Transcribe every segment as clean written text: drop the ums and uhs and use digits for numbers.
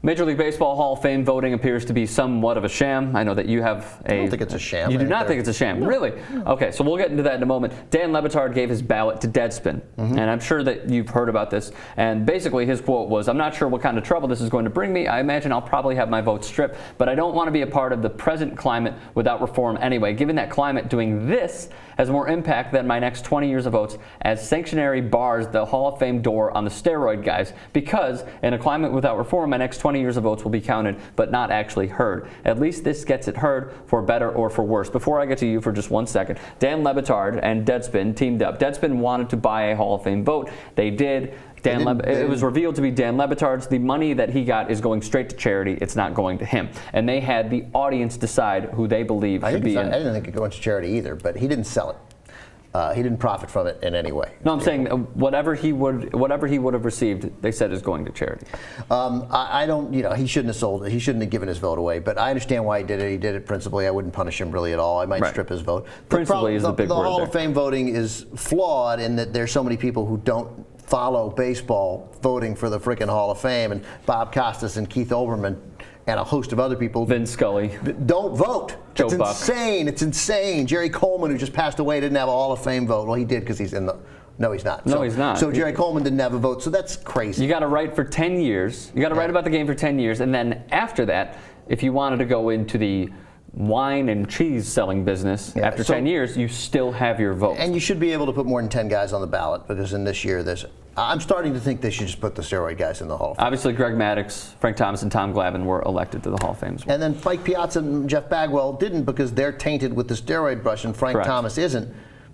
Major League Baseball Hall of Fame voting appears to be somewhat of a sham. I know that you have a... I don't think it's a sham. You do not think it's a sham? No. Really? No. Okay, so we'll get into that in a moment. Dan Le Batard gave his ballot to Deadspin, and I'm sure that you've heard about this. And basically his quote was, "I'm not sure what kind of trouble this is going to bring me. I imagine I'll probably have my vote stripped, but I don't want to be a part of the present climate without reform anyway. Given that climate, doing this has more impact than my next 20 years of votes, as sanctuary bars the Hall of Fame door on the steroid guys, because in a climate without reform, my next 20 years of votes will be counted but not actually heard. At least this gets it heard, for better or for worse." Before I get to you for just 1 second, Dan Le Batard and Deadspin teamed up. Deadspin wanted to buy a Hall of Fame vote. They did. It was revealed to be Dan Le Batard's. The money that he got is going straight to charity. It's not going to him. And they had the audience decide who they believe should be in. I didn't think it went to charity either, but he didn't sell it. He didn't profit from it in any way. No, I'm saying whatever he would have received, they said is going to charity. I don't, he shouldn't have sold it. He shouldn't have given his vote away. But I understand why he did it. He did it principally. I wouldn't punish him really at all. I might strip his vote. Principally is the big word. The Hall of Fame voting is flawed in that there's so many people who don't follow baseball voting for the frickin' Hall of Fame, and Bob Costas and Keith Olbermann and a host of other people. Vin Scully. Don't vote. Joe It's Buck. insane. It's insane. Jerry Coleman, who just passed away, didn't have a Hall of Fame vote. Well, he did because he's in the... No, he's not. No, he's not. So Jerry Coleman didn't have a vote, so that's crazy. You got to write for 10 years. You got to write about the game for 10 years, and then after that, if you wanted to go into the wine and cheese selling business, after 10 years, you still have your vote. And you should be able to put more than 10 guys on the ballot, because in this year, I'm starting to think they should just put the steroid guys in the Hall of Fame. Obviously, Greg Maddux, Frank Thomas, and Tom Glavine were elected to the Hall of Fame as well. And then Mike Piazza and Jeff Bagwell didn't, because they're tainted with the steroid brush and Frank Thomas isn't.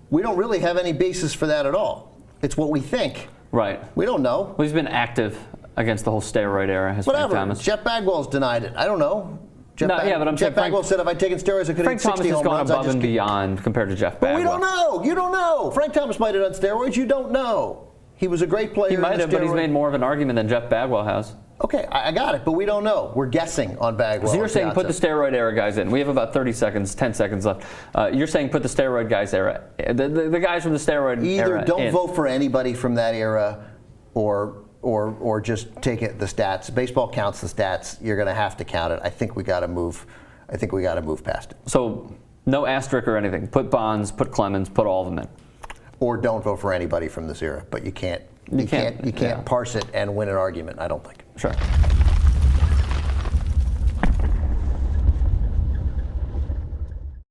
We don't really have any basis for that at all. It's what we think. Right. We don't know. Well, he's been active against the whole steroid era, has Frank Thomas. Jeff Bagwell's denied it. I don't know. But I'm Jeff Bagwell said if I'd taken steroids, I could have hit 60 home runs. Frank Thomas has gone above and beyond compared to Jeff Bagwell. But we don't know. You don't know. Frank Thomas might have done steroids. You don't know. He was a great player. He might have, but he's made more of an argument than Jeff Bagwell has. Okay, I got it, but we don't know. We're guessing on Bagwell. So you're saying put the steroid era guys in. We have about 30 seconds, 10 seconds left. You're saying put the steroid guys era, the guys from the steroid era. Either don't vote for anybody from that era, or just take it the stats. Baseball counts the stats. You're going to have to count it. I think we got to move. I think we got to move past it. So no asterisk or anything. Put Bonds, put Clemens, put all of them in. Or don't vote for anybody from this era. But you can't parse it and win an argument, I don't think. Sure.